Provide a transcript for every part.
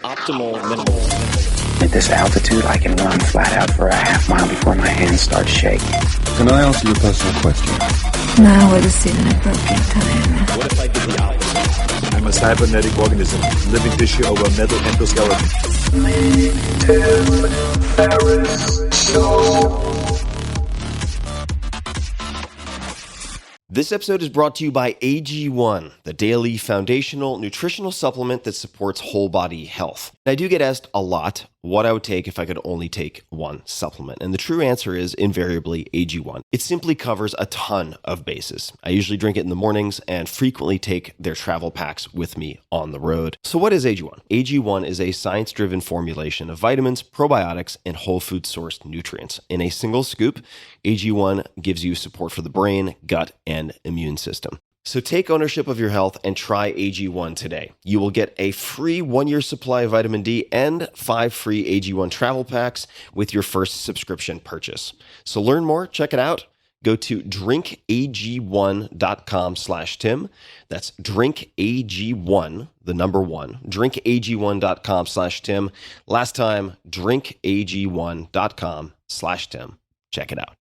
Optimal minimal. At this altitude, I can run flat out for a half mile before my hands start shaking. Can I ask you a personal question? Now would seem an appropriate time. What if I did the opposite? I'm a cybernetic organism, living tissue over metal endoskeleton. Tim Ferriss Show. This episode is brought to you by AG1, the daily foundational nutritional supplement that supports whole body health. I do get asked a lot what I would take if I could only take one supplement. And the true answer is invariably AG1. It simply covers a ton of bases. I usually drink it in the mornings and frequently take their travel packs with me on the road. So what is AG1? AG1 is a science-driven formulation of vitamins, probiotics, and whole food sourced nutrients. In a single scoop, AG1 gives you support for the brain, gut, and immune system. So take ownership of your health and try AG1 today. You will get a free 1-year supply of vitamin D and 5 free AG1 travel packs with your first subscription purchase. So learn more, check it out. Go to drinkag1.com/Tim. That's drinkag1, the number 1, drinkag1.com/Tim. Last time, drinkag1.com/Tim. Check it out.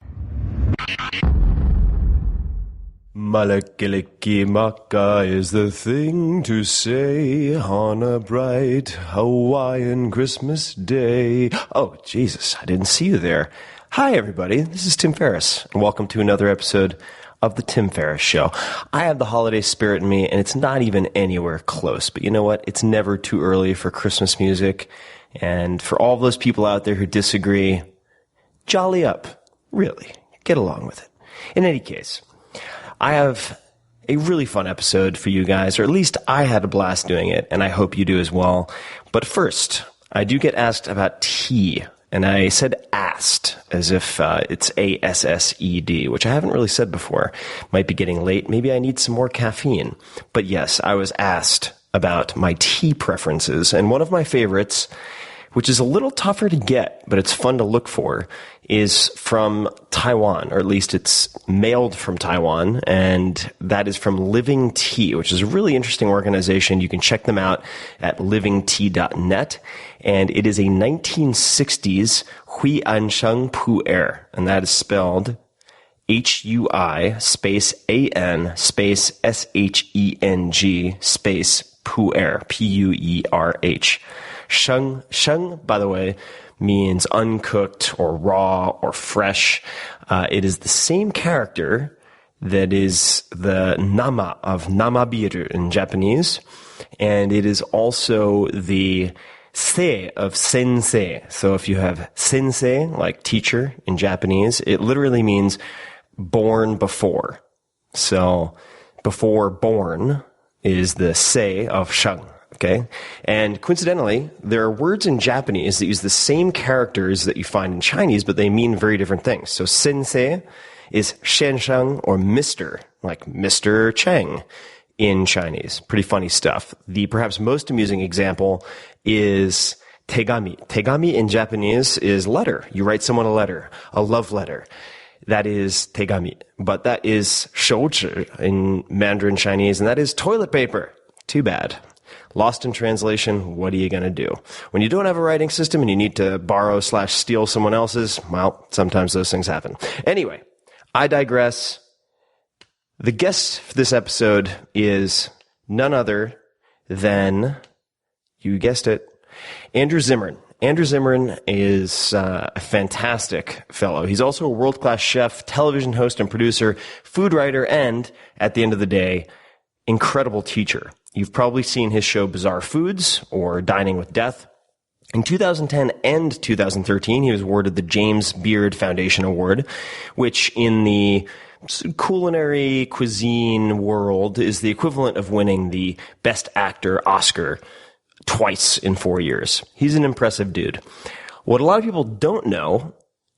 Malakilikimaka is the thing to say on a bright Hawaiian Christmas day. Oh, Jesus, I didn't see you there. Hi, everybody. This is Tim Ferriss, and welcome to another episode of The Tim Ferriss Show. I have the holiday spirit in me, and it's not even anywhere close. But you know what? It's never too early for Christmas music. And for all those people out there who disagree, jolly up. Really. Get along with it. In any case, I have a really fun episode for you guys, or at least I had a blast doing it, and I hope you do as well. But first, I do get asked about tea, and I said asked as if it's ASSED, which I haven't really said before. Might be getting late. Maybe I need some more caffeine. But yes, I was asked about my tea preferences, and one of my favorites, which is a little tougher to get, but it's fun to look for, is from Taiwan, or at least it's mailed from Taiwan, and that is from Living Tea, which is a really interesting organization. You can check them out at livingtea.net, and it is a 1960s Hui Ansheng Pu'er, and that is spelled HUI space AN space SHENG space Pu'er, PUERH. Sheng, by the way, means uncooked or raw or fresh. It is the same character that is the nama of namabiru in Japanese, and it is also the sei of sensei. So if you have sensei, like teacher in Japanese, it literally means born before. So before born is the sei of sheng. Okay. And coincidentally, there are words in Japanese that use the same characters that you find in Chinese, but they mean very different things. So sensei is shensheng, or Mr., like Mr. Cheng in Chinese. Pretty funny stuff. The perhaps most amusing example is tegami. Tegami in Japanese is letter. You write someone a letter, a love letter. That is tegami. But that is shouzi in Mandarin Chinese, and that is toilet paper. Too bad. Lost in translation, what are you going to do? When you don't have a writing system and you need to borrow/steal someone else's, well, sometimes those things happen. Anyway, I digress. The guest for this episode is none other than, you guessed it, Andrew Zimmern. Andrew Zimmern is a fantastic fellow. He's also a world-class chef, television host and producer, food writer, and, at the end of the day, incredible teacher. You've probably seen his show Bizarre Foods or Dining with Death. In 2010 and 2013, he was awarded the James Beard Foundation Award, which in the culinary cuisine world is the equivalent of winning the Best Actor Oscar twice in 4 years. He's an impressive dude. What a lot of people don't know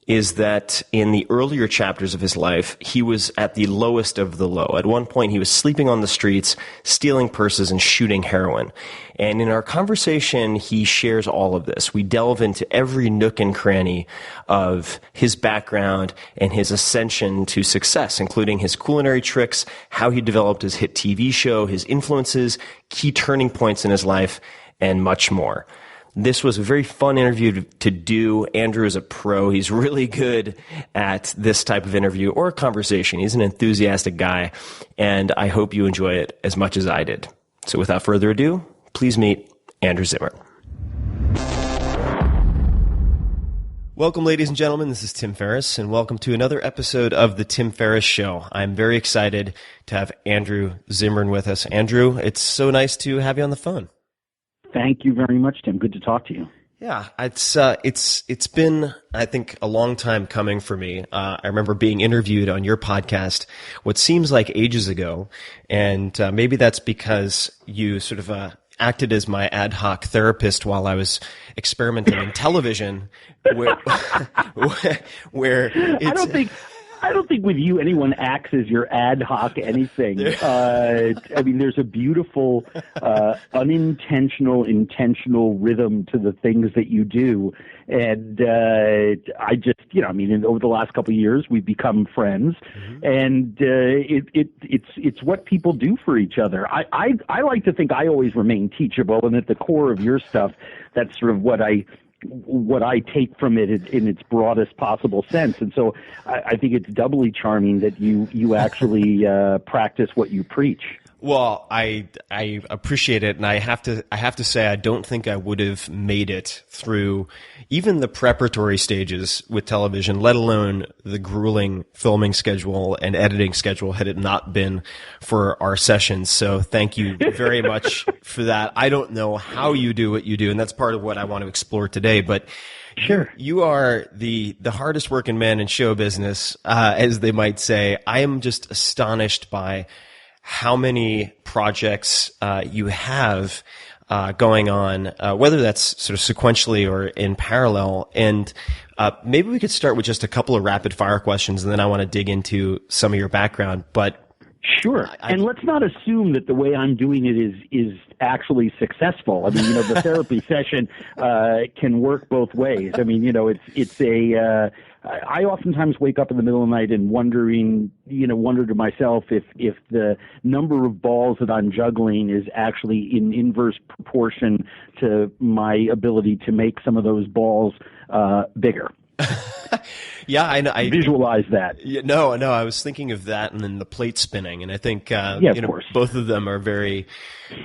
is that in the earlier chapters of his life, he was at the lowest of the low. At one point, he was sleeping on the streets, stealing purses, and shooting heroin. And in our conversation, he shares all of this. We delve into every nook and cranny of his background and his ascension to success, including his culinary tricks, how he developed his hit TV show, his influences, key turning points in his life, and much more. This was a very fun interview to do. Andrew is a pro. He's really good at this type of interview or conversation. He's an enthusiastic guy, and I hope you enjoy it as much as I did. So without further ado, please meet Andrew Zimmern. Welcome, ladies and gentlemen. This is Tim Ferriss, and welcome to another episode of The Tim Ferriss Show. I'm very excited to have Andrew Zimmern with us. Andrew, it's so nice to have you on the phone. Thank you very much, Tim. Good to talk to you. Yeah, it's been, I think, a long time coming for me. I remember being interviewed on your podcast what seems like ages ago, and maybe that's because you sort of acted as my ad hoc therapist while I was experimenting in television, where it's, I don't think with you anyone acts as your ad hoc anything. I mean, there's a beautiful, unintentional, intentional rhythm to the things that you do. And I just, over the last couple of years, we've become friends. Mm-hmm. And it's what people do for each other. I like to think I always remain teachable, and at the core of your stuff, that's sort of what I take from it in its broadest possible sense. And so I think it's doubly charming that you actually practice what you preach. Well, I appreciate it, and I have to say I don't think I would have made it through even the preparatory stages with television, let alone the grueling filming schedule and editing schedule, had it not been for our sessions. So thank you very much for that. I don't know how you do what you do, and that's part of what I want to explore today. But sure, you are the hardest working man in show business, as they might say. I am just astonished by how many projects you have going on, whether that's sort of sequentially or in parallel. And maybe we could start with just a couple of rapid fire questions, and then I want to dig into some of your background. But sure. And let's not assume that the way I'm doing it is actually successful. I mean, the therapy session can work both ways. I mean, I oftentimes wake up in the middle of the night and wonder to myself if the number of balls that I'm juggling is actually in inverse proportion to my ability to make some of those balls bigger. Yeah, I visualize that. Yeah, no, I was thinking of that, and then the plate spinning, and I think of course, both of them are very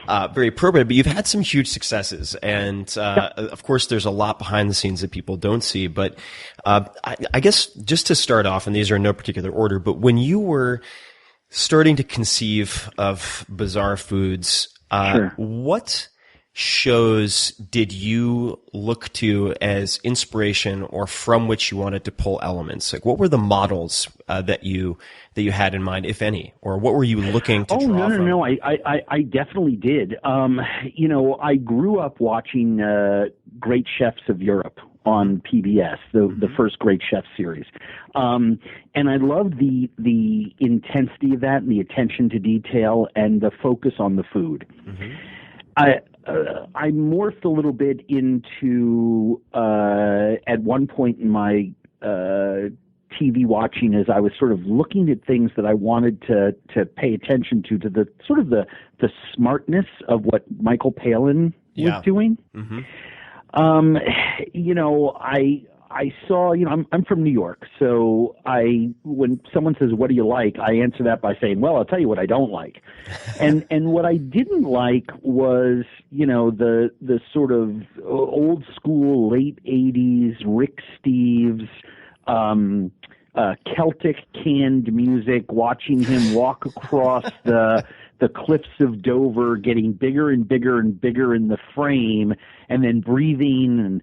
appropriate. But you've had some huge successes, and of course, there's a lot behind the scenes that people don't see. But I guess just to start off, and these are in no particular order, but when you were starting to conceive of Bizarre Foods, sure. What shows did you look to as inspiration, or from which you wanted to pull elements? Like, what were the models that you had in mind, if any, or what were you looking to draw from? No. I definitely did. I grew up watching Great Chefs of Europe on PBS, the first Great Chef series. And I loved the intensity of that and the attention to detail and the focus on the food. Mm-hmm. I morphed a little bit into, at one point in my TV watching, as I was sort of looking at things that I wanted to pay attention to the sort of the smartness of what Michael Palin was doing. Mm-hmm. I saw, I'm from New York, so when someone says, "What do you like?" I answer that by saying, "Well, I'll tell you what I don't like." and what I didn't like was, the sort of old school late 80s Rick Steves, Celtic canned music, watching him walk across the cliffs of Dover, getting bigger and bigger and bigger in the frame, and then breathing and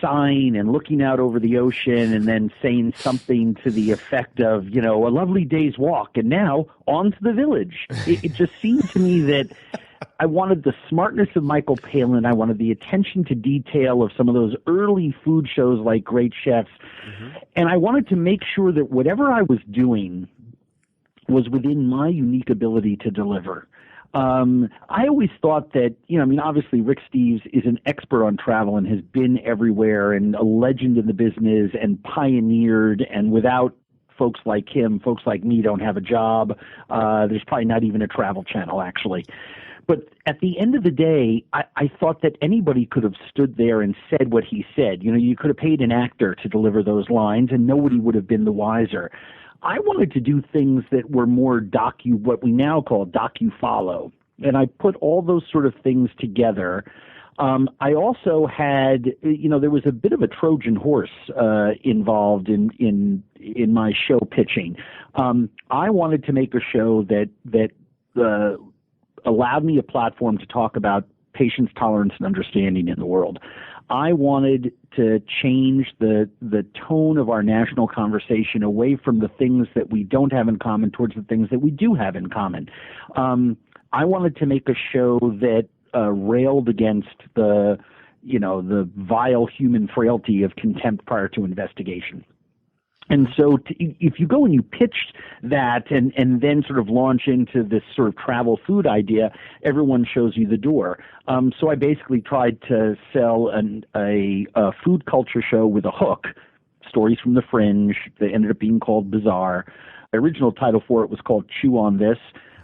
sighing and looking out over the ocean, and then saying something to the effect of, a lovely day's walk, and now on to the village. It just seemed to me that I wanted the smartness of Michael Palin. I wanted the attention to detail of some of those early food shows like Great Chefs. Mm-hmm. And I wanted to make sure that whatever I was doing was within my unique ability to deliver. I always thought that, obviously Rick Steves is an expert on travel and has been everywhere and a legend in the business and pioneered, and without folks like him, folks like me don't have a job. There's probably not even a travel channel, actually. But at the end of the day, I thought that anybody could have stood there and said what he said. You could have paid an actor to deliver those lines, and nobody would have been the wiser. I wanted to do things that were more what we now call docu-follow. And I put all those sort of things together. I also had, there was a bit of a Trojan horse involved in my show pitching. I wanted to make a show that allowed me a platform to talk about patience, tolerance, and understanding in the world. I wanted to change the tone of our national conversation away from the things that we don't have in common towards the things that we do have in common. I wanted to make a show that railed against the vile human frailty of contempt prior to investigation. And so if you go and you pitch that and then sort of launch into this sort of travel food idea, everyone shows you the door. So I basically tried to sell a food culture show with a hook, stories from the fringe that ended up being called Bizarre. The original title for it was called Chew on This.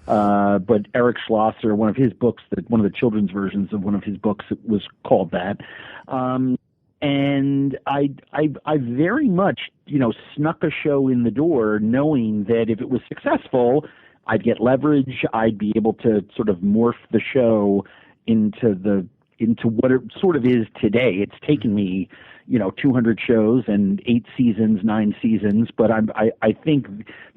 But Eric Schlosser, one of his books, one of the children's versions of one of his books, was called that. And I very much, snuck a show in the door knowing that if it was successful, I'd get leverage. I'd be able to sort of morph the show into what it sort of is today. It's taken me, 200 shows and 8 seasons, 9 seasons. But I think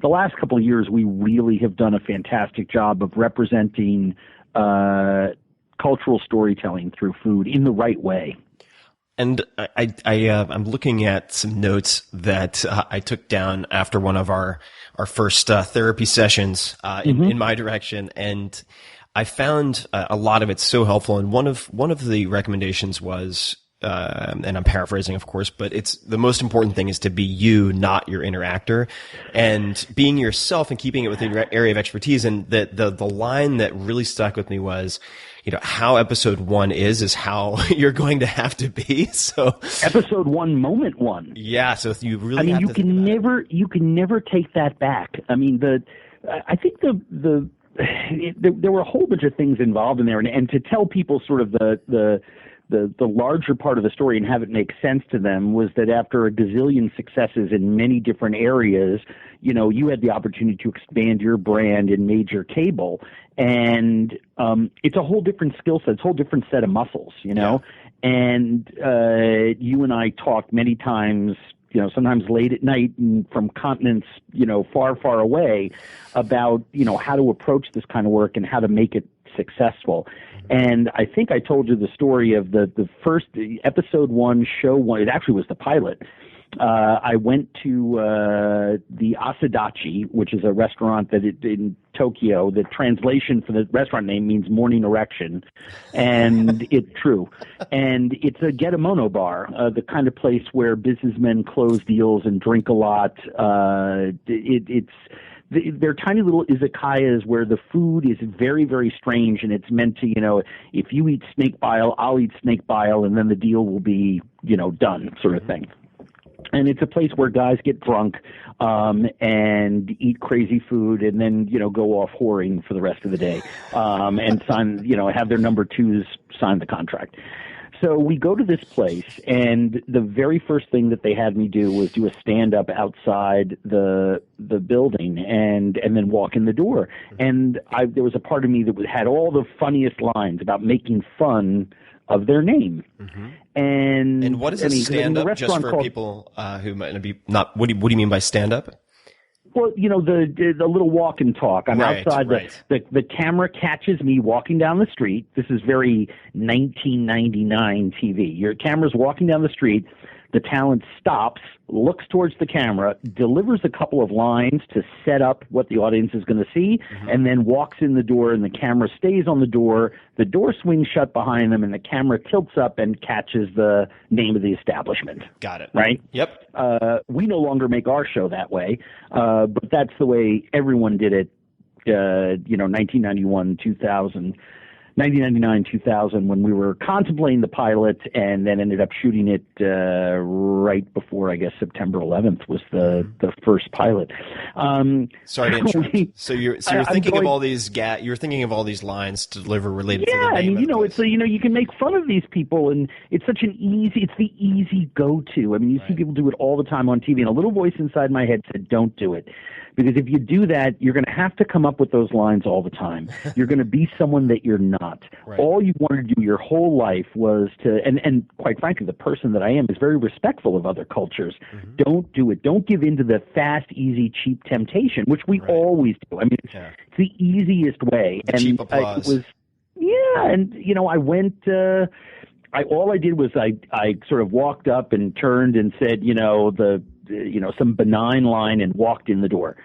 the last couple of years we really have done a fantastic job of representing cultural storytelling through food in the right way. And I'm looking at some notes that I took down after one of our first therapy sessions in my direction, and I found a lot of it so helpful. And one of the recommendations was, and I'm paraphrasing, of course, but it's the most important thing is to be you, not your inner actor, and being yourself and keeping it within your area of expertise. And the line that really stuck with me was, how episode 1 is how you're going to have to be. So episode 1, moment 1. Yeah. So you really, have you to can never take that back. I mean, I think there were a whole bunch of things involved in there, and to tell people sort of the larger part of the story and have it make sense to them was that after a gazillion successes in many different areas, you had the opportunity to expand your brand in major cable. And it's a whole different skill set, it's a whole different set of muscles, Yeah. And you and I talked many times, sometimes late at night and from continents, far, far away about, how to approach this kind of work and how to make it successful. And I think I told you the story of the first episode 1, show 1. It actually was the pilot. I went to the Asadachi, which is a restaurant in Tokyo. The translation for the restaurant name means morning erection, and it's true. And it's a getemono bar, the kind of place where businessmen close deals and drink a lot. They're tiny little izakayas where the food is very, very strange, and it's meant to, if you eat snake bile, I'll eat snake bile, and then the deal will be, done, sort of thing. And it's a place where guys get drunk and eat crazy food and then, go off whoring for the rest of the day and sign, have their number 2s sign the contract. So we go to this place, and the very first thing that they had me do was do a stand-up outside the building and then walk in the door. And there was a part of me that had all the funniest lines about making fun of their name. Mm-hmm. And what is a stand-up, just for people who might be not, what do you mean by stand-up? Well, the little walk and talk. I'm outside. Right. The camera catches me walking down the street. This is very 1999 TV. Your camera's walking down the street. The talent stops, looks towards the camera, delivers a couple of lines to set up what the audience is going to see, and then walks in the door, and the camera stays on the door. The door swings shut behind them, and the camera tilts up and catches the name of the establishment. Got it. Right? Yep. We no longer make our show that way, but that's the way everyone did it, 1991, 2000. 1999, 2000, when we were contemplating the pilot, and then ended up shooting it right before, I guess, September 11th was the first pilot. Sorry to interrupt. So you're thinking of all these you're thinking of all these lines to deliver related to the name. I mean, it's you can make fun of these people, and it's such it's the easy go-to. I mean, you see people do it all the time on TV, and a little voice inside my head said, "Don't do it." Because if you do that, you're going to have to come up with those lines all the time. You're going to be someone that you're not. Right. All you wanted to do your whole life was to, and quite frankly, the person that I am is very respectful of other cultures. Mm-hmm. Don't do it. Don't give in to the fast, easy, cheap temptation, which we always do. I mean, it's the easiest way. The cheap applause. I went, all I did was I sort of walked up and turned and said, some benign line and walked in the door.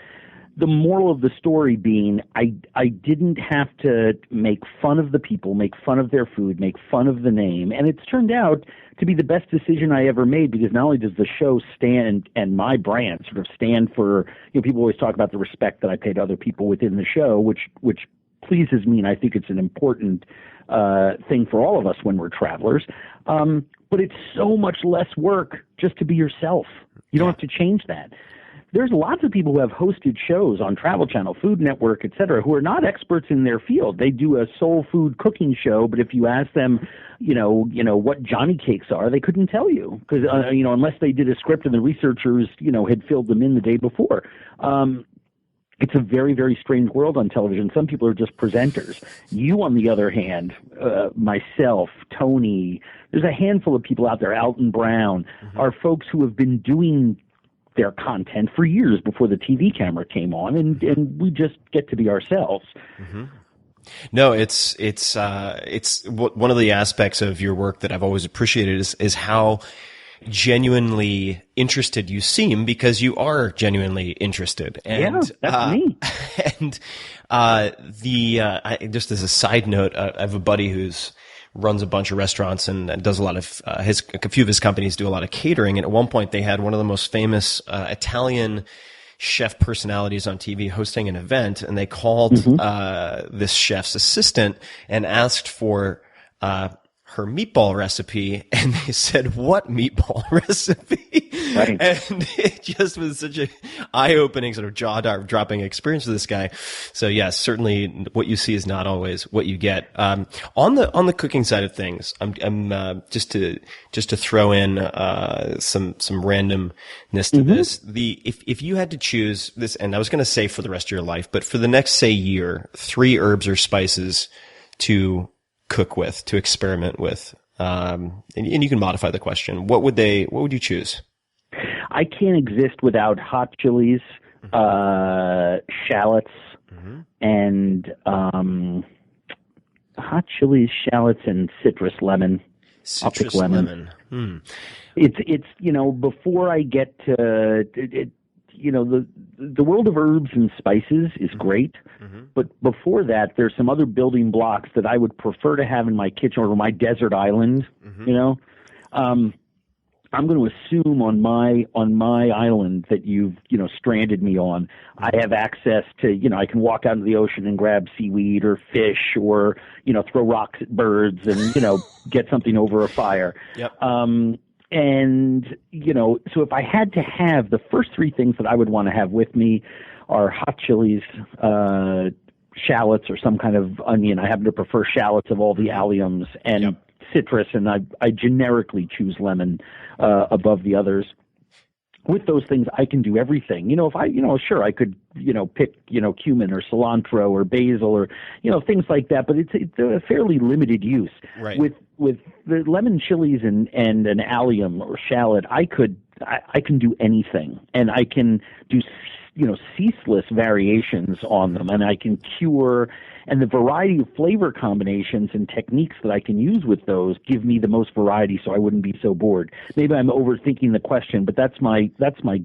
The moral of the story being I didn't have to make fun of the people, make fun of their food, make fun of the name. And it's turned out to be the best decision I ever made, because not only does the show stand and my brand sort of stand for, people always talk about the respect that I pay to other people within the show, which pleases me, and I think it's an important thing for all of us when we're travelers. But it's so much less work just to be yourself. You don't have to change that. There's lots of people who have hosted shows on Travel Channel, Food Network, et cetera, who are not experts in their field. They do a soul food cooking show, but if you ask them, what Johnny cakes are, they couldn't tell you, because unless they did a script and the researchers, had filled them in the day before. It's a very, very strange world on television. Some people are just presenters. You, on the other hand, myself, Tony, there's a handful of people out there, Alton Brown, are folks who have been doing their content for years before the TV camera came on, and we just get to be ourselves. Mm-hmm. No, it's one of the aspects of your work that I've always appreciated is how genuinely interested you seem, because you are genuinely interested. And, that's me. And just as a side note, I have a buddy who's runs a bunch of restaurants and does a lot of a few of his companies do a lot of catering. And at one point, they had one of the most famous Italian chef personalities on TV hosting an event, and they called this chef's assistant and asked for her meatball recipe, and they said, "What meatball recipe?" Right. And it just was such a eye-opening, sort of jaw-dropping experience for this guy. So yes, certainly what you see is not always what you get. On the cooking side of things, I'm just to throw in some randomness to this. If you had to choose this, and I was going to say for the rest of your life, but for the next, say, year, 3 herbs or spices to cook with, to experiment with, and you can modify the question. What would you choose? I can't exist without hot chilies, shallots, and hot chilies, shallots, and citrus lemon. I'll pick lemon. It's before I get to it, the world of herbs and spices is great, but before that, there's some other building blocks that I would prefer to have in my kitchen or my desert island. I'm going to assume on my island that you've stranded me on, I have access to I can walk out into the ocean and grab seaweed or fish or throw rocks at birds and get something over a fire. Yep. And, so if I had to have, the first 3 things that I would want to have with me are hot chilies, shallots, or some kind of onion. I happen to prefer shallots of all the alliums, and citrus, and I generically choose lemon above the others. With those things, I can do everything. If I, sure, I could, pick, cumin or cilantro or basil or, things like that, but it's a fairly limited use. Right. With the lemon chilies and an allium or shallot, I can do anything, and I can do, ceaseless variations on them, and I can cure, and the variety of flavor combinations and techniques that I can use with those give me the most variety, so I wouldn't be so bored. Maybe I'm overthinking the question, but that's my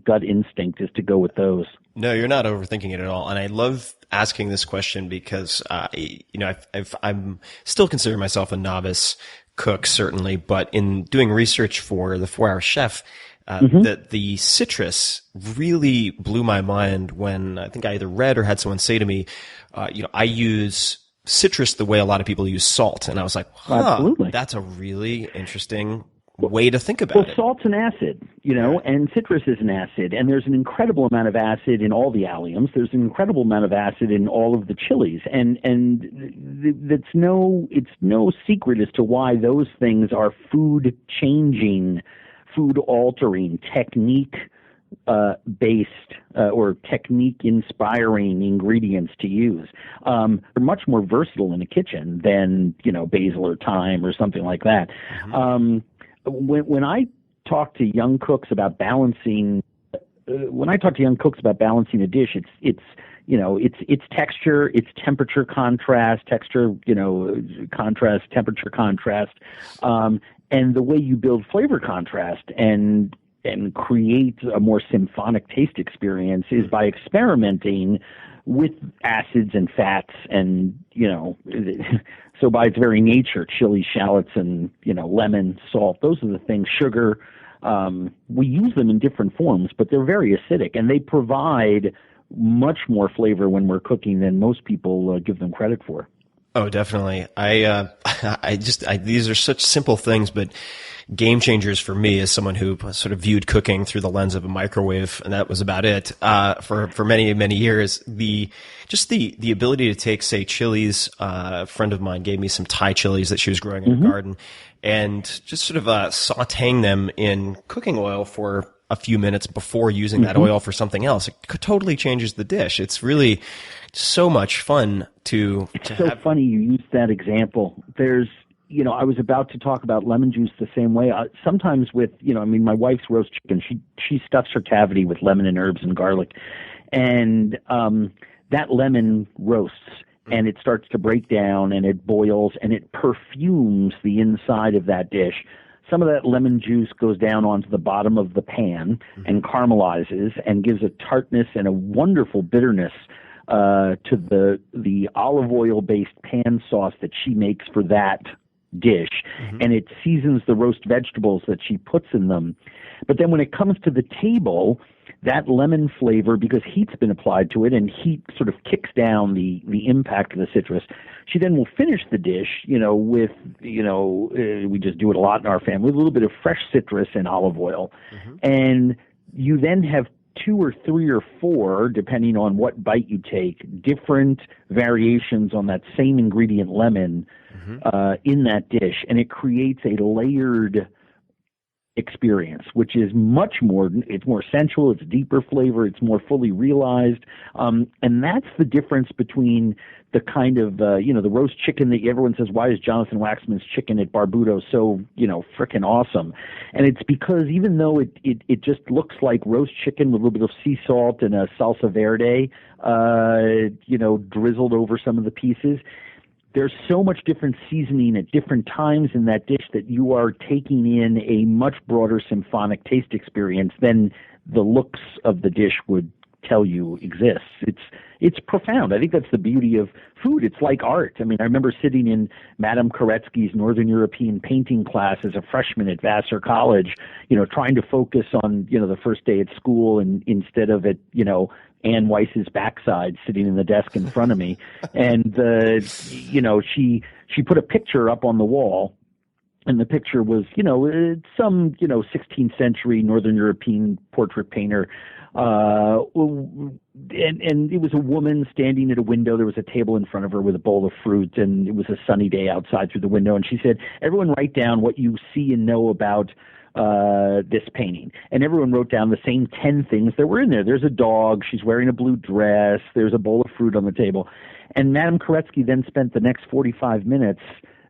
gut instinct, is to go with those. No, you're not overthinking it at all. And I love asking this question because, I'm still consider myself a novice cook, certainly, but in doing research for the 4-Hour Chef, the citrus really blew my mind when I think I either read or had someone say to me, I use citrus the way a lot of people use salt. And I was like, Absolutely. that's a really interesting way to think about Well, it. salt's an acid, and citrus is an acid, and there's an incredible amount of acid in all the alliums. There's an incredible amount of acid in all of the chilies, and it's no secret as to why those things are food changing, food altering, technique based or technique inspiring ingredients to use. They're much more versatile in the kitchen than basil or thyme or something like that. Mm-hmm. When I talk to young cooks about balancing, a dish, it's texture, it's temperature contrast, temperature contrast, and the way you build flavor contrast and create a more symphonic taste experience is by experimenting with acids and fats and, so by its very nature, chili, shallots, and, lemon, salt, those are the things, sugar. We use them in different forms, but they're very acidic, and they provide much more flavor when we're cooking than most people give them credit for. Oh, definitely. These are such simple things, but game changers for me as someone who sort of viewed cooking through the lens of a microwave, and that was about it, for many, many years. The ability to take, say, chilies, a friend of mine gave me some Thai chilies that she was growing in her garden, and just sort of, sauteing them in cooking oil for a few minutes before using that oil for something else. It totally changes the dish. It's really so much fun to have. Funny you used that example. There's, I was about to talk about lemon juice the same way. Sometimes with, my wife's roast chicken, she stuffs her cavity with lemon and herbs and garlic, and that lemon roasts, and it starts to break down, and it boils, and it perfumes the inside of that dish. Some of that lemon juice goes down onto the bottom of the pan and caramelizes and gives a tartness and a wonderful bitterness to the olive oil based pan sauce that she makes for that dish, and it seasons the roast vegetables that she puts in them. But then when it comes to the table, that lemon flavor, because heat's been applied to it and heat sort of kicks down the impact of the citrus, she then will finish the dish, with, we just do it a lot in our family, with a little bit of fresh citrus and olive oil. And you then have 2 or 3 or 4, depending on what bite you take, different variations on that same ingredient, lemon, in that dish, and it creates a layered experience, which is it's more sensual, it's deeper flavor, it's more fully realized, and that's the difference between the kind of the roast chicken that everyone says, why is Jonathan Waxman's chicken at Barbudo so frickin' awesome? And it's because even though it just looks like roast chicken with a little bit of sea salt and a salsa verde drizzled over some of the pieces, there's so much different seasoning at different times in that dish that you are taking in a much broader symphonic taste experience than the looks of the dish would tell you exists. It's profound. I think that's the beauty of food. It's like art. I mean, I remember sitting in Madame Koretsky's Northern European painting class as a freshman at Vassar College, trying to focus on, the first day at school, and instead of at, Anne Weiss's backside sitting in the desk in front of me. And, she put a picture up on the wall, and the picture was, some, 16th century Northern European portrait painter. And it was a woman standing at a window. There was a table in front of her with a bowl of fruit, and it was a sunny day outside through the window. And she said, everyone write down what you see and know about this painting. And everyone wrote down the same 10 things that were in there. There's a dog. She's wearing a blue dress. There's a bowl of fruit on the table. And Madame Koretsky then spent the next 45 minutes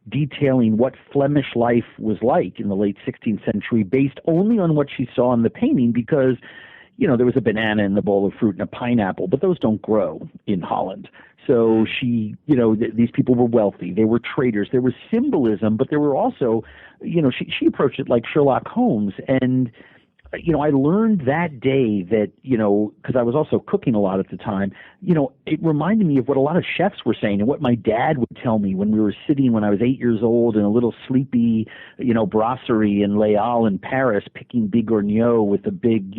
detailing what Flemish life was like in the late 16th century based only on what she saw in the painting, because there was a banana in the bowl of fruit and a pineapple, but those don't grow in Holland. So she, these people were wealthy. They were traders. There was symbolism, but there were also, she approached it like Sherlock Holmes. And I learned that day that, because I was also cooking a lot at the time, it reminded me of what a lot of chefs were saying and what my dad would tell me when we were sitting when I was 8 years old in a little sleepy, brasserie in Les Halles in Paris, picking bigorneau with a big,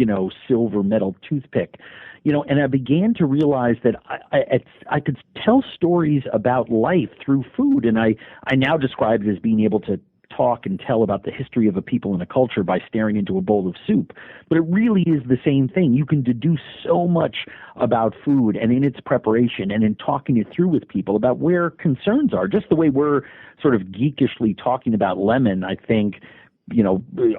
silver metal toothpick. And I began to realize that I could tell stories about life through food. And I now describe it as being able to talk and tell about the history of a people and a culture by staring into a bowl of soup. But it really is the same thing. You can deduce so much about food and in its preparation and in talking it through with people about where concerns are. Just the way we're sort of geekishly talking about lemon, I think,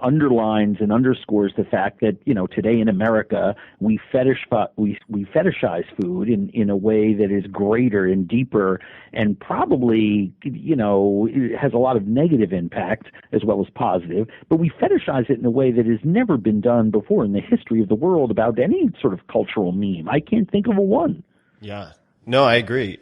underlines and underscores the fact that, today in America, we fetishize food in a way that is greater and deeper and probably, has a lot of negative impact as well as positive, but we fetishize it in a way that has never been done before in the history of the world about any sort of cultural meme. I can't think of a one. Yeah. No, I agree.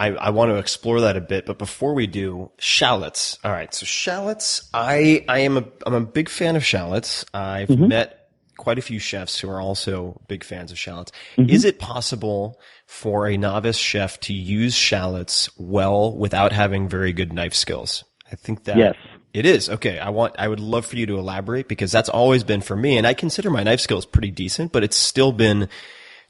I want to explore that a bit, but before we do, shallots. All right, so shallots. I'm a big fan of shallots. I've met quite a few chefs who are also big fans of shallots. Is it possible for a novice chef to use shallots well without having very good knife skills? I think that yes. It is. Okay, I would love for you to elaborate because that's always been for me, and I consider my knife skills pretty decent, but it's still been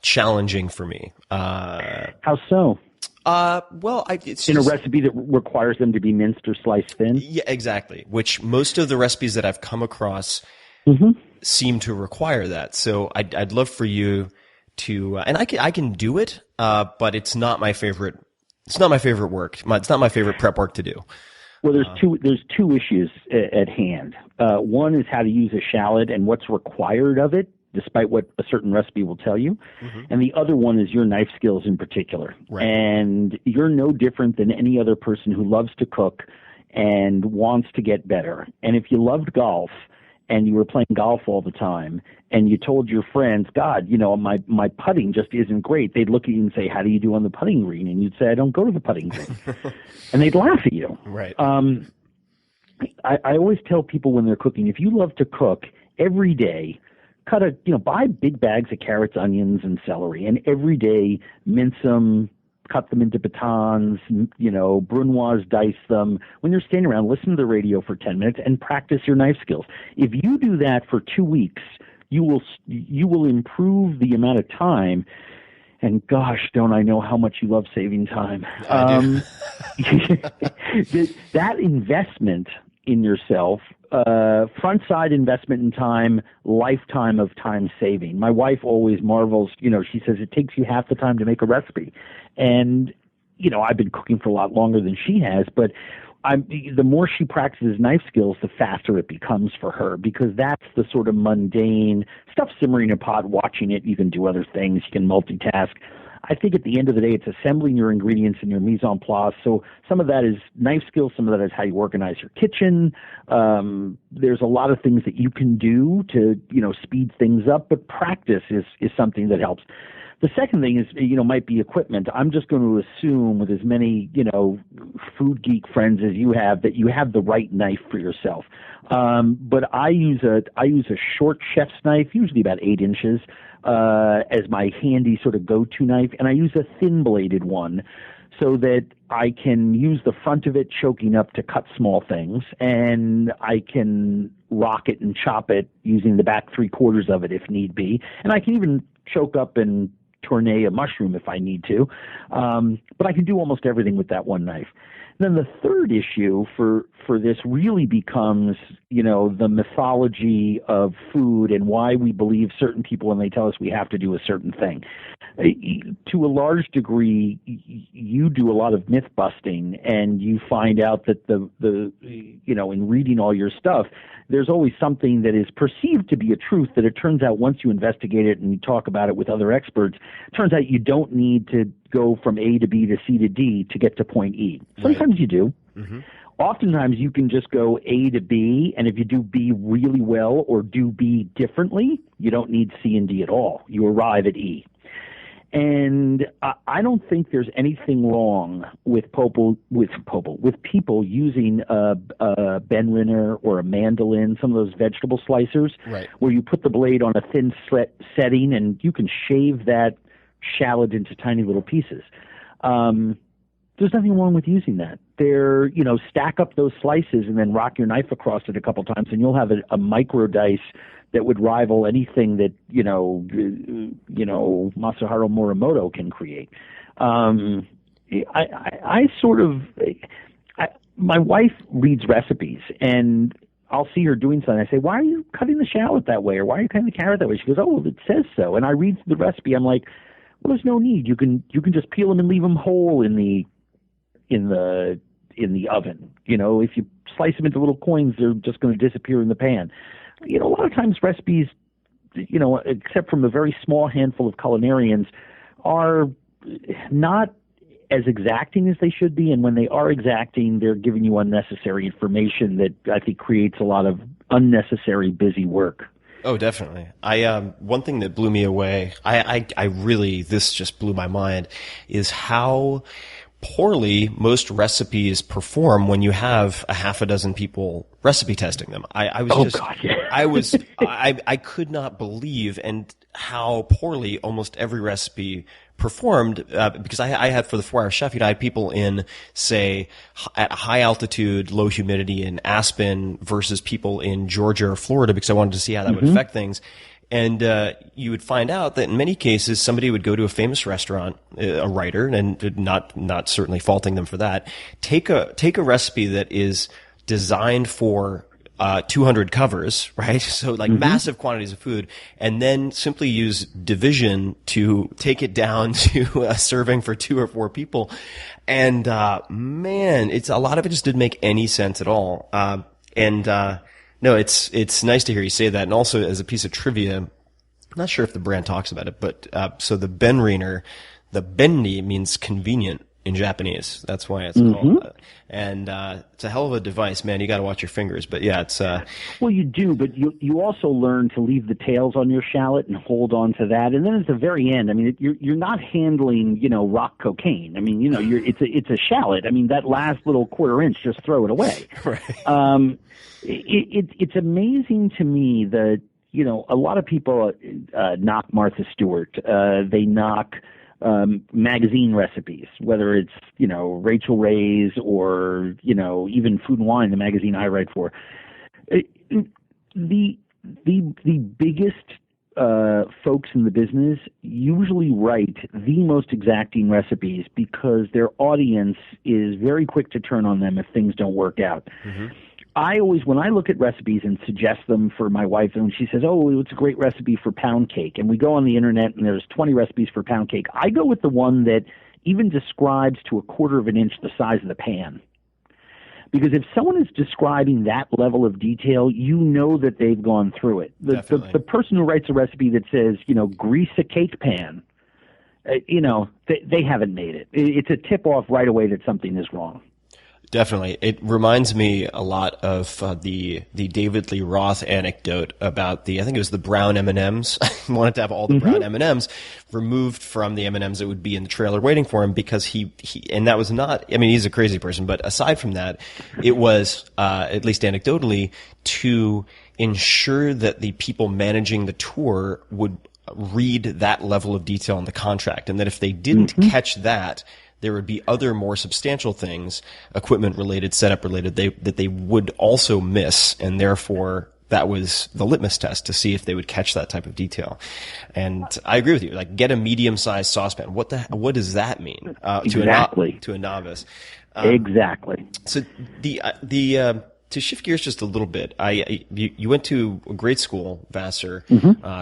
challenging for me. How so? It's in a recipe that requires them to be minced or sliced thin. Yeah, exactly. Which most of the recipes that I've come across seem to require that. So I'd love for you to, and I can do it, but it's not my favorite. It's not my favorite work. It's not my favorite prep work to do. Well, there's two issues at hand. One is how to use a shallot and what's required of it, despite what a certain recipe will tell you. And the other one is your knife skills in particular. Right. And you're no different than any other person who loves to cook and wants to get better. And if you loved golf and you were playing golf all the time and you told your friends, God, my putting just isn't great, they'd look at you and say, how do you do on the putting green? And you'd say, I don't go to the putting green. And they'd laugh at you. Right. I always tell people when they're cooking, if you love to cook every day, buy big bags of carrots, onions, and celery, and every day mince them, cut them into batons, brunoise, dice them. When you're standing around, listen to the radio for 10 minutes and practice your knife skills. If you do that for 2 weeks, you will improve the amount of time. And gosh, don't I know how much you love saving time. That investment in yourself, front side investment in time, lifetime of time saving. My wife always marvels, she says it takes you half the time to make a recipe. And, I've been cooking for a lot longer than she has, but the more she practices knife skills, the faster it becomes for her, because that's the sort of mundane stuff simmering in a pot, watching it. You can do other things. You can multitask. I think at the end of the day, it's assembling your ingredients and your mise en place. So some of that is knife skills. Some of that is how you organize your kitchen. There's a lot of things that you can do to, speed things up, but practice is something that helps. The second thing is, might be equipment. I'm just going to assume with as many, food geek friends as you have, that you have the right knife for yourself. But I use a short chef's knife, usually about 8 inches, as my handy sort of go-to knife, and I use a thin-bladed one so that I can use the front of it choking up to cut small things, and I can rock it and chop it using the back 3/4 of it if need be, and I can even choke up and tourne a mushroom if I need to, but I can do almost everything with that one knife. Then the third issue for this really becomes, the mythology of food and why we believe certain people when they tell us we have to do a certain thing. To a large degree, you do a lot of myth busting, and you find out that in reading all your stuff, there's always something that is perceived to be a truth that it turns out once you investigate it and you talk about it with other experts, it turns out you don't need to go from A to B to C to D to get to point E. Sometimes you do. Oftentimes you can just go A to B, and if you do B really well or do B differently, you don't need C and D at all. You arrive at E. And I don't think there's anything wrong with people using a Ben Rinner or a mandolin, some of those vegetable slicers, Right. where you put the blade on a thin setting and you can shave that shallot into tiny little pieces. There's nothing wrong with using that. Stack up those slices and then rock your knife across it a couple times, and you'll have a micro dice that would rival anything that Masahiro Morimoto can create. My wife reads recipes, and I'll see her doing something. I say, "Why are you cutting the shallot that way, or why are you cutting the carrot that way?" She goes, "Oh, well, it says so." And I read the recipe. I'm like, "Well, there's no need. You can just peel them and leave them whole in the oven. If you slice them into little coins, they're just going to disappear in the pan." A lot of times recipes, except from a very small handful of culinarians, are not as exacting as they should be. And when they are exacting, they're giving you unnecessary information that I think creates a lot of unnecessary busy work. Oh, definitely. One thing that blew me away, I really, this just blew my mind, is how poorly most recipes perform when you have a half a dozen people recipe testing them. I could not believe how poorly almost every recipe performed, because I had, for the 4 Hour Chef, I had people in, say, at high altitude, low humidity in Aspen versus people in Georgia or Florida, because I wanted to see how that would affect things. And you would find out that in many cases, somebody would go to a famous restaurant, a writer, and not certainly faulting them for that, take a recipe that is designed for 200 covers, right? So like massive quantities of food, and then simply use division to take it down to a serving for 2 or 4 people. And man, a lot of it just didn't make any sense at all. No, it's nice to hear you say that. And also, as a piece of trivia, I'm not sure if the brand talks about it, but so the Benriner, the benni means convenient in Japanese. That's why it's called that. And it's a hell of a device, man. You got to watch your fingers. But yeah, it's well, you do, but you also learn to leave the tails on your shallot and hold on to that. And then at the very end, I mean, you're not handling rock cocaine. I mean, it's a shallot. I mean, that last little quarter inch, just throw it away. Right. It's amazing to me that a lot of people knock Martha Stewart. They knock magazine recipes, whether it's Rachel Ray's or even Food and Wine, the magazine I write for. The biggest folks in the business usually write the most exacting recipes because their audience is very quick to turn on them if things don't work out. When I look at recipes and suggest them for my wife, and she says, "Oh, it's a great recipe for pound cake," and we go on the internet and there's 20 recipes for pound cake, I go with the one that even describes to a quarter of an inch the size of the pan. Because if someone is describing that level of detail, that they've gone through it. The person who writes a recipe that says, grease a cake pan, they haven't made it. It's a tip-off right away that something is wrong. Definitely. It reminds me a lot of the David Lee Roth anecdote about I think it was the brown M&Ms. He wanted to have all the brown M&Ms removed from the M&Ms that would be in the trailer waiting for him because he and that was not, I mean, he's a crazy person, but aside from that, it was, at least anecdotally, to ensure that the people managing the tour would read that level of detail in the contract, and that if they didn't catch that, there would be other more substantial things, equipment related, setup related, that they would also miss, and therefore that was the litmus test to see if they would catch that type of detail. And I agree with you. Like, get a medium-sized saucepan. What does that mean exactly to a novice? Exactly. So to shift gears just a little bit, you went to a great school, Vassar,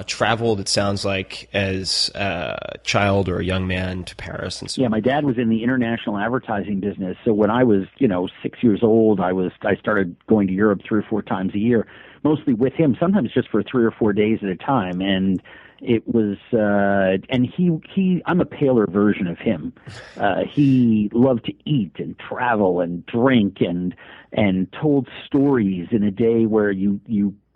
traveled, it sounds like, as a child or a young man to Paris. And so. Yeah, my dad was in the international advertising business. So when I was, 6 years old, I started going to Europe 3 or 4 times a year, mostly with him, sometimes just for 3 or 4 days at a time. And it was, I'm a paler version of him. He loved to eat and travel and drink and told stories in a day where you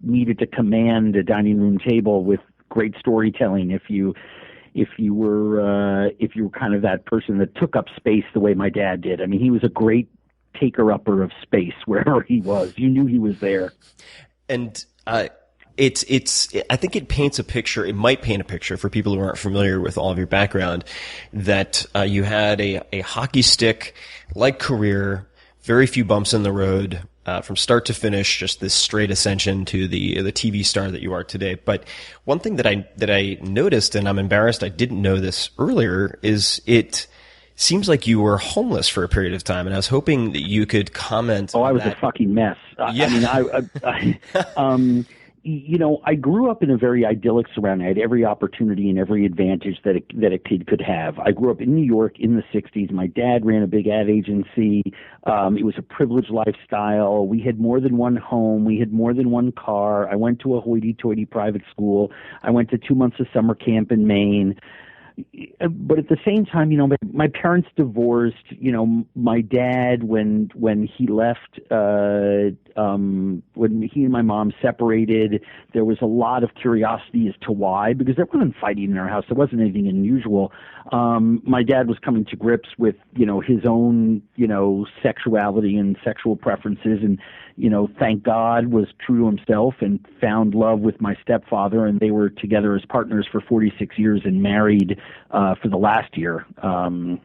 needed to command a dining room table with great storytelling if you if you were kind of that person that took up space the way my dad did. I mean, he was a great taker-upper of space wherever he was. You knew he was there. And I think it paints a picture. It might paint a picture for people who aren't familiar with all of your background that you had a hockey stick like career, very few bumps in the road, from start to finish, just this straight ascension to the TV star that you are today. But one thing that I noticed, and I'm embarrassed I didn't know this earlier, is it seems like you were homeless for a period of time, and I was hoping that you could comment. Oh, on I was that. a fucking mess. Yeah. I mean, I grew up in a very idyllic surrounding. I had every opportunity and every advantage that a kid could have. I grew up in New York in the 60s. My dad ran a big ad agency. It was a privileged lifestyle. We had more than one home. We had more than one car. I went to a hoity-toity private school. I went to 2 months of summer camp in Maine. But at the same time, my parents divorced. My dad, when he left, when he and my mom separated, there was a lot of curiosity as to why, because there wasn't fighting in our house. There wasn't anything unusual. My dad was coming to grips with, his own, sexuality and sexual preferences, and, thank God was true to himself and found love with my stepfather, and they were together as partners for 46 years and married for the last year. And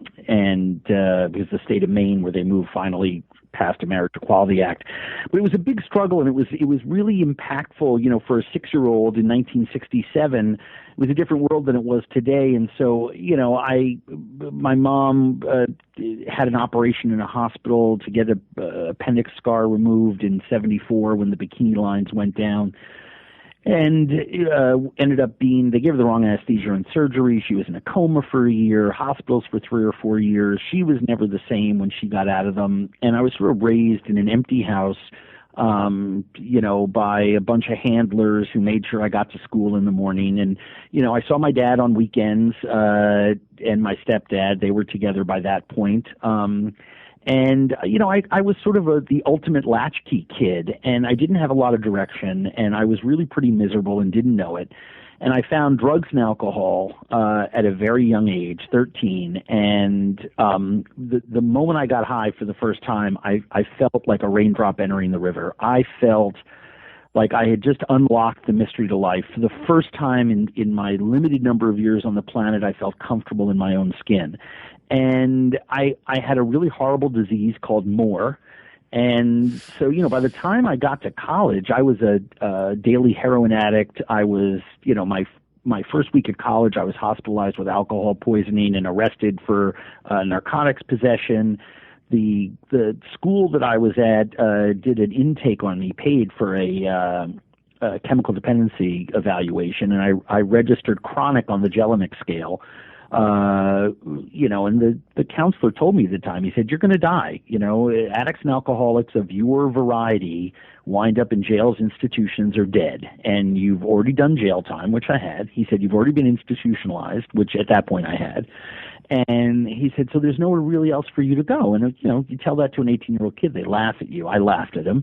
because the state of Maine, where they moved, finally passed a Marriage Equality Act. But it was a big struggle, and it was really impactful, for a 6-year-old in 1967. It was a different world than it was today. And so, my mom had an operation in a hospital to get a appendix scar removed in 74 when the bikini lines went down. And ended up they gave her the wrong anesthesia and surgery. She was in a coma for a year, hospitals for 3 or 4 years. She was never the same when she got out of them. And I was sort of raised in an empty house, by a bunch of handlers who made sure I got to school in the morning. And, I saw my dad on weekends, and my stepdad. They were together by that point. And, I was sort of the ultimate latchkey kid, and I didn't have a lot of direction, and I was really pretty miserable and didn't know it. And I found drugs and alcohol at a very young age, 13, and the moment I got high for the first time, I felt like a raindrop entering the river. I felt like I had just unlocked the mystery to life. For the first time in my limited number of years on the planet, I felt comfortable in my own skin. And I had a really horrible disease called Moore. And so, by the time I got to college, I was a daily heroin addict. I was, my first week at college, I was hospitalized with alcohol poisoning and arrested for narcotics possession. The school that I was at did an intake on me, paid for a chemical dependency evaluation, and I registered chronic on the Jellinek scale. And the counselor told me at the time, he said, "You're going to die. Addicts and alcoholics of your variety wind up in jails, institutions, or dead. And you've already done jail time," which I had. He said, "You've already been institutionalized," which at that point I had. And he said, "So there's nowhere really else for you to go." And, you tell that to an 18-year-old kid, they laugh at you. I laughed at him.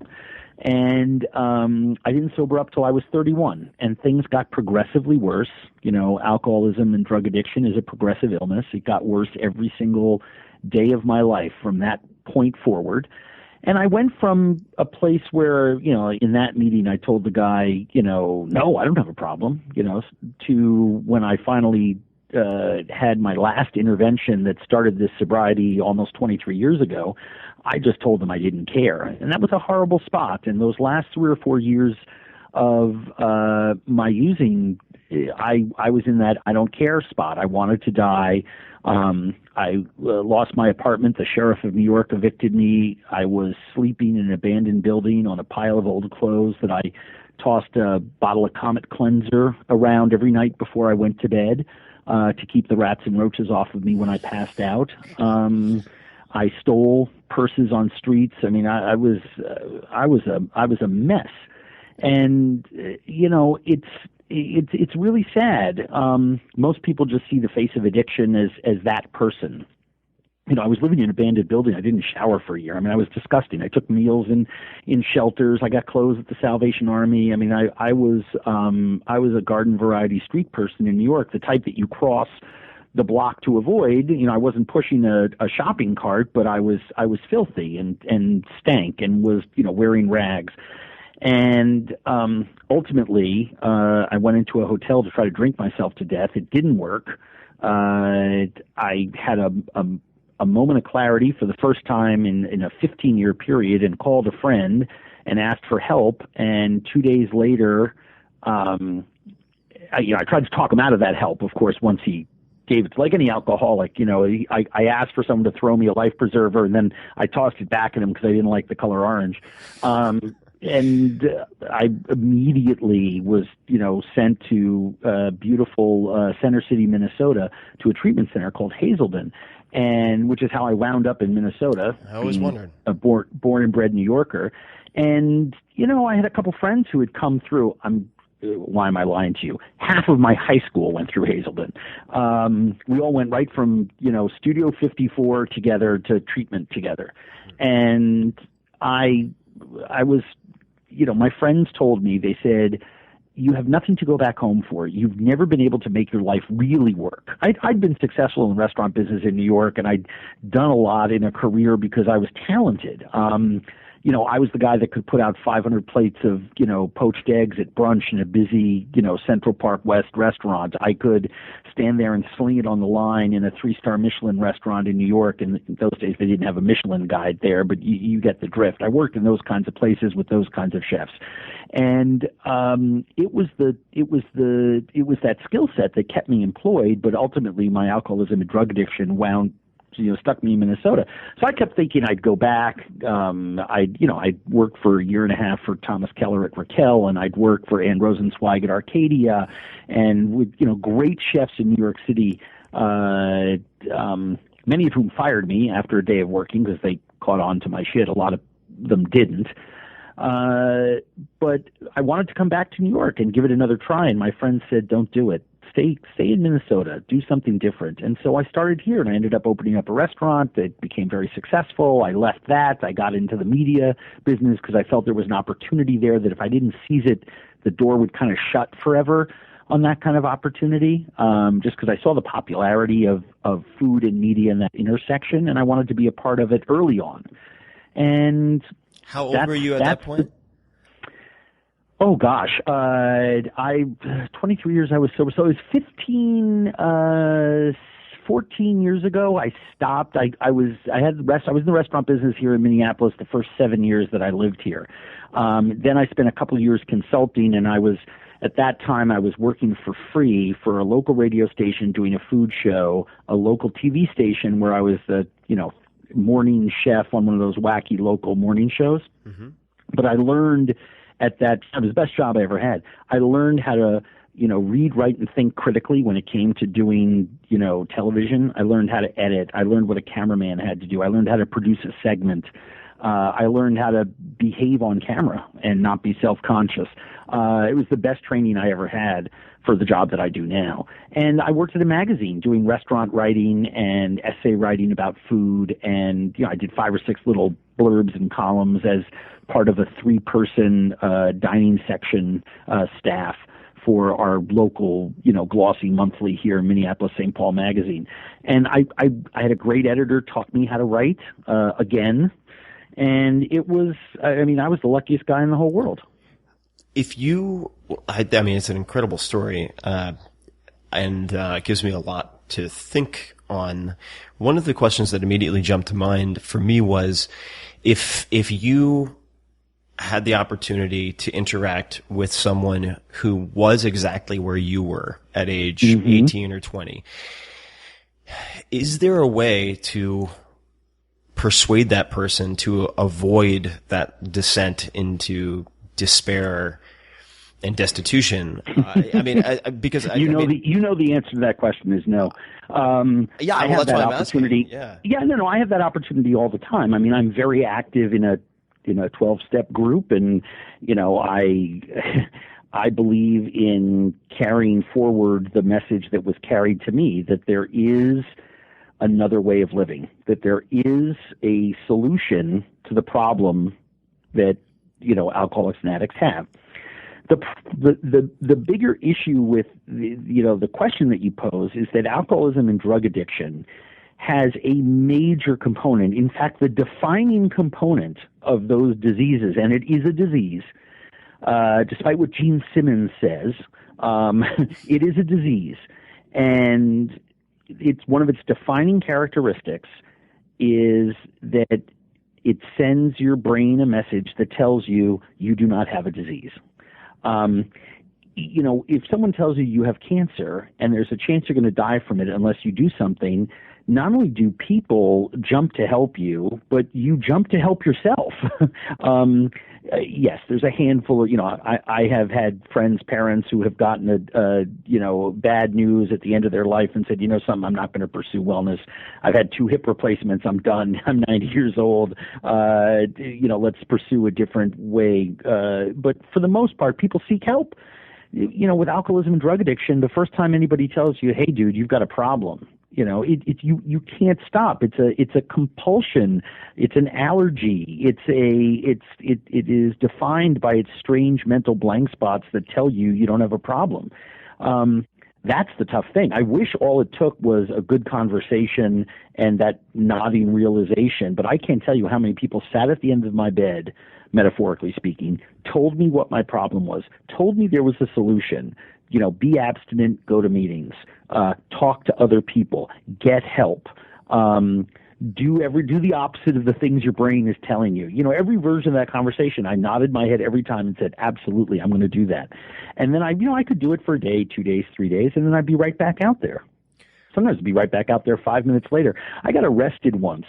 And I didn't sober up till I was 31, and things got progressively worse. Alcoholism and drug addiction is a progressive illness. It got worse every single day of my life from that point forward. And I went from a place where, in that meeting I told the guy, no, I don't have a problem, to when I finally had my last intervention that started this sobriety almost 23 years ago. I just told them I didn't care. And that was a horrible spot. And those last 3 or 4 years of my using, I was in that I don't care spot. I wanted to die. I lost my apartment. The sheriff of New York evicted me. I was sleeping in an abandoned building on a pile of old clothes that I tossed a bottle of Comet cleanser around every night before I went to bed to keep the rats and roaches off of me when I passed out. I stole purses on streets. I mean, I was a mess, and it's really sad. Most people just see the face of addiction as that person, I was living in an abandoned building. I didn't shower for a year. I mean, I was disgusting. I took meals in shelters. I got clothes at the Salvation Army. I mean, I was a garden variety street person in New York, the type that you cross the block to avoid. I wasn't pushing a shopping cart, but I was filthy and stank and was, wearing rags. And ultimately, I went into a hotel to try to drink myself to death. It didn't work. I had a moment of clarity for the first time in a 15-year period and called a friend and asked for help. And 2 days later, I tried to talk him out of that help, of course, once he gave it. Like any alcoholic, I asked for someone to throw me a life preserver, and then I tossed it back at him because I didn't like the color orange. And I immediately was, sent to beautiful Center City, Minnesota, to a treatment center called Hazelden, and which is how I wound up in Minnesota. I always wondered. A born and bred New Yorker. And, I had a couple friends who had come through. Why am I lying to you? Half of my high school went through Hazelden. We all went right from, Studio 54 together to treatment together. And I was, my friends told me, they said, you have nothing to go back home for. You've never been able to make your life really work. I'd been successful in the restaurant business in New York, and I'd done a lot in a career because I was talented. I was the guy that could put out 500 plates of, poached eggs at brunch in a busy, Central Park West restaurant. I could stand there and sling it on the line in a 3-star Michelin restaurant in New York. And in those days, they didn't have a Michelin guide there, but you get the drift. I worked in those kinds of places with those kinds of chefs. And it was that skill set that kept me employed, but ultimately my alcoholism and drug addiction stuck me in Minnesota. So I kept thinking I'd go back. I'd work for a year and a half for Thomas Keller at Raquel, and I'd work for Ann Rosenzweig at Arcadia, and with, great chefs in New York City, many of whom fired me after a day of working because they caught on to my shit. A lot of them didn't. But I wanted to come back to New York and give it another try, and my friends said, don't do it. Stay in Minnesota, do something different. And so I started here, and I ended up opening up a restaurant that became very successful. I left that. I got into the media business because I felt there was an opportunity there that if I didn't seize it, the door would kind of shut forever on that kind of opportunity, just because I saw the popularity of food and media in that intersection, and I wanted to be a part of it early on. And how old were you at that point? Oh gosh, 23 years I was sober. So it was 14 years ago. I stopped. I was in the restaurant business here in Minneapolis the first 7 years that I lived here. Then I spent a couple of years consulting, and at that time I was working for free for a local radio station doing a food show, a local TV station where I was the, morning chef on one of those wacky local morning shows. Mm-hmm. But I learned at that time, it was the best job I ever had. I learned how to, read, write, and think critically when it came to doing, television. I learned how to edit. I learned what a cameraman had to do. I learned how to produce a segment. I learned how to behave on camera and not be self-conscious. It was the best training I ever had for the job that I do now. And I worked at a magazine doing restaurant writing and essay writing about food. And, I did 5 or 6 little blurbs and columns as part of a 3-person dining section staff for our local, glossy monthly here in Minneapolis, St. Paul magazine. And I had a great editor taught me how to write again. And it was, I was the luckiest guy in the whole world. It's an incredible story, and it gives me a lot to think on. One of the questions that immediately jumped to mind for me was, if you had the opportunity to interact with someone who was exactly where you were at age 18 or 20, is there a way to persuade that person to avoid that descent into despair and destitution? Because the answer to that question is no. I have that opportunity. I have that opportunity all the time. I'm very active in a 12-step group, and I believe in carrying forward the message that was carried to me, that there is another way of living, that there is a solution to the problem that, alcoholics and addicts have. The bigger issue with the question that you pose is that alcoholism and drug addiction has a major component, in fact, the defining component of those diseases, and it is a disease, despite what Gene Simmons says, it is a disease. And it's one of its defining characteristics is that it sends your brain a message that tells you you do not have a disease. If someone tells you have cancer and there's a chance you're going to die from it unless you do something, not only do people jump to help you, but you jump to help yourself. Yes, there's a handful of, I have had friends, parents who have gotten bad news at the end of their life and said, something, I'm not going to pursue wellness. I've had 2 hip replacements. I'm done. I'm 90 years old. Let's pursue a different way. But for the most part, people seek help. With alcoholism and drug addiction, the first time anybody tells you, hey, dude, you've got a problem, you can't stop. It's a compulsion. It's an allergy. It is defined by its strange mental blank spots that tell you don't have a problem. That's the tough thing. I wish all it took was a good conversation and that nodding realization, but I can't tell you how many people sat at the end of my bed, metaphorically speaking, told me what my problem was, told me there was a solution. Be abstinent, go to meetings, talk to other people, get help, do the opposite of the things your brain is telling you. Every version of that conversation, I nodded my head every time and said, absolutely, I'm going to do that. And then I could do it for a day, 2 days, 3 days, and then I'd be right back out there. Sometimes I'd be right back out there 5 minutes later. I got arrested once,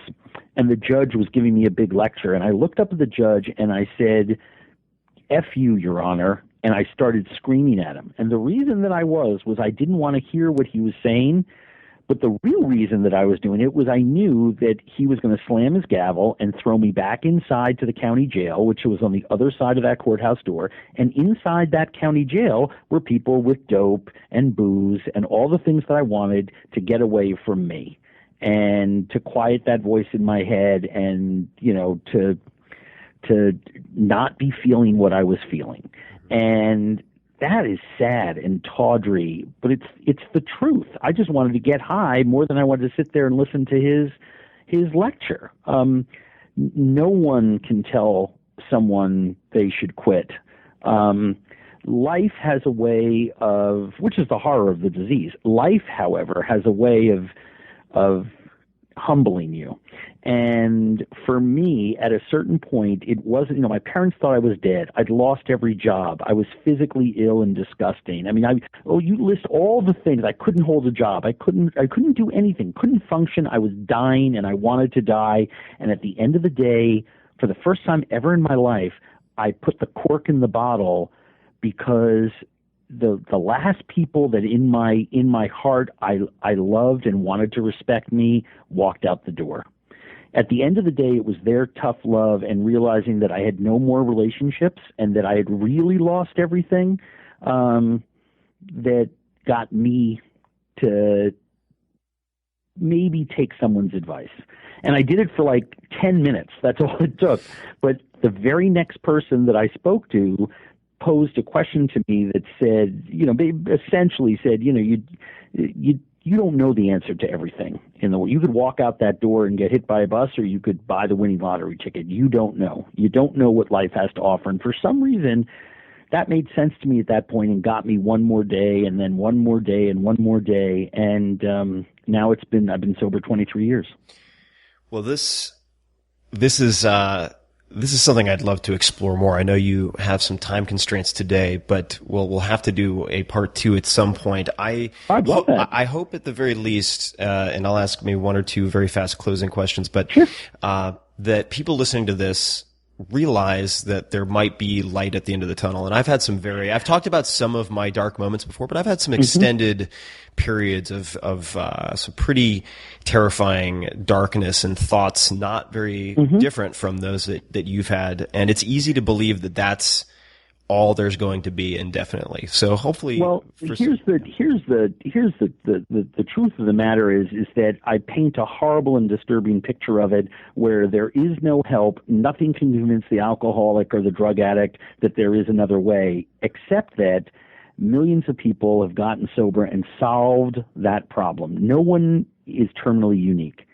and the judge was giving me a big lecture, and I looked up at the judge and I said, F you, Your Honor. And I started screaming at him. And the reason that I was I didn't want to hear what he was saying. But the real reason that I was doing it was I knew that he was going to slam his gavel and throw me back inside to the county jail, which was on the other side of that courthouse door. And inside that county jail were people with dope and booze and all the things that I wanted to get away from me and to quiet that voice in my head and, to not be feeling what I was feeling. And that is sad and tawdry, but it's the truth. I just wanted to get high more than I wanted to sit there and listen to his lecture. No one can tell someone they should quit. Life has a way of, which is the horror of the disease. Life, however, has a way of humbling you. And for me, at a certain point, it wasn't, my parents thought I was dead. I'd lost every job. I was physically ill and disgusting. I mean, you list all the things. I couldn't hold a job. I couldn't do anything, couldn't function. I was dying and I wanted to die. And at the end of the day, for the first time ever in my life, I put the cork in the bottle because the last people that in my heart I loved and wanted to respect me walked out the door. At the end of the day, it was their tough love and realizing that I had no more relationships and that I had really lost everything that got me to maybe take someone's advice. And I did it for like 10 minutes. That's all it took. But the very next person that I spoke to posed a question to me that said, they essentially said, you don't know the answer to everything in the world. You could walk out that door and get hit by a bus, or you could buy the winning lottery ticket. You don't know. You don't know what life has to offer. And for some reason, that made sense to me at that point and got me one more day and then one more day and one more day. And now I've been sober 23 years. Well, this is something I'd love to explore more. I know you have some time constraints today, but we'll have to do a part 2 at some point. I hope at the very least, and I'll ask maybe 1 or 2 very fast closing questions, but sure. That people listening to this realize that there might be light at the end of the tunnel. And I've talked about some of my dark moments before, but I've had some extended periods of some pretty terrifying darkness and thoughts, not very different from those that you've had. And it's easy to believe that that's all there's going to be indefinitely. So hopefully, well, here's the truth of the matter is that I paint a horrible and disturbing picture of it, where there is no help. Nothing can convince the alcoholic or the drug addict that there is another way, except that millions of people have gotten sober and solved that problem. No one is terminally unique.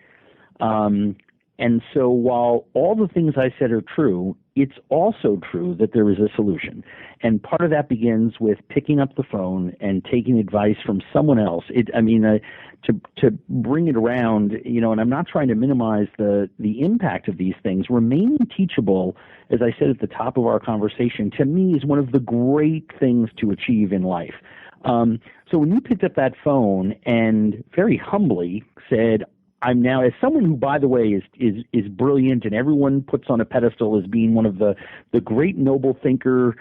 And so while all the things I said are true, it's also true that there is a solution. And part of that begins with picking up the phone and taking advice from someone else. To bring it around, and I'm not trying to minimize the impact of these things. Remaining teachable, as I said at the top of our conversation, to me is one of the great things to achieve in life. So when you picked up that phone and very humbly said, I'm now, as someone who, by the way, is brilliant and everyone puts on a pedestal as being one of the great noble thinkers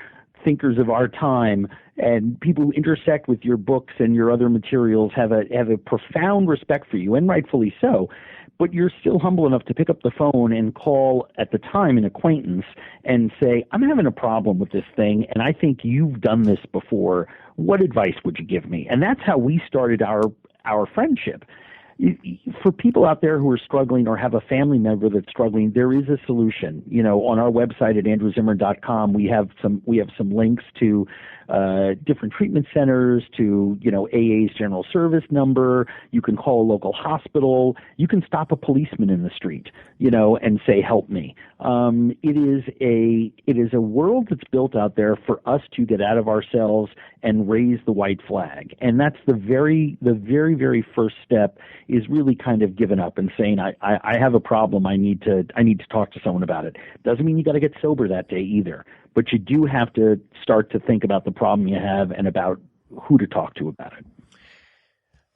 of our time, and people who intersect with your books and your other materials have a profound respect for you, and rightfully so. But you're still humble enough to pick up the phone and call, at the time, an acquaintance and say, I'm having a problem with this thing, and I think you've done this before. What advice would you give me? And that's how we started our friendship. For people out there who are struggling or have a family member that's struggling, there is a solution. On our website at andrewzimmern.com, we have some links to different treatment centers, to AA's general service number. You can call a local hospital. You can stop a policeman in the street, and say, "Help me." It is a world that's built out there for us to get out of ourselves and raise the white flag. And that's the very, very first step, is really kind of giving up and saying, I have a problem. I need to talk to someone about it. Doesn't mean you got to get sober that day either, but you do have to start to think about the problem you have and about who to talk to about it.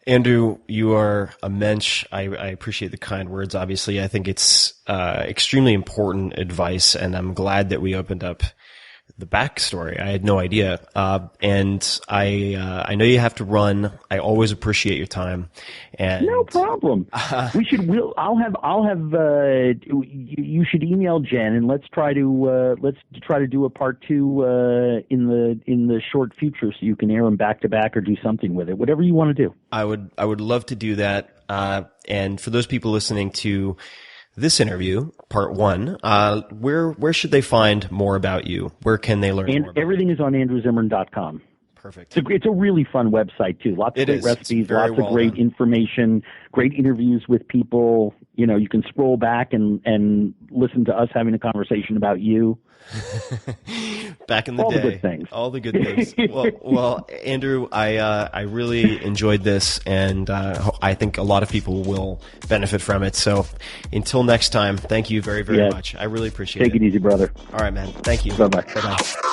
Andrew, you are a mensch. I appreciate the kind words. Obviously, I think it's extremely important advice, and I'm glad that we opened up the backstory. I had no idea. And I know you have to run. I always appreciate your time. And no problem. You should email Jen, and let's try to do a part 2 in the short future, so you can air them back to back or do something with it. Whatever you want to do. I would love to do that. And for those people listening to this interview, part 1, where should they find more about you? Where can they learn more about everything is on andrewzimmern.com. Perfect. It's a really fun website, too. Lots of great recipes, lots of great information, great interviews with people. You can scroll back and listen to us having a conversation about you. Back in the day. All the good things. All the good things. Well, Andrew, I really enjoyed this, and I think a lot of people will benefit from it. So until next time, thank you very, very much. I really appreciate it. Take it easy, brother. All right, man. Thank you. Bye-bye. Bye-bye.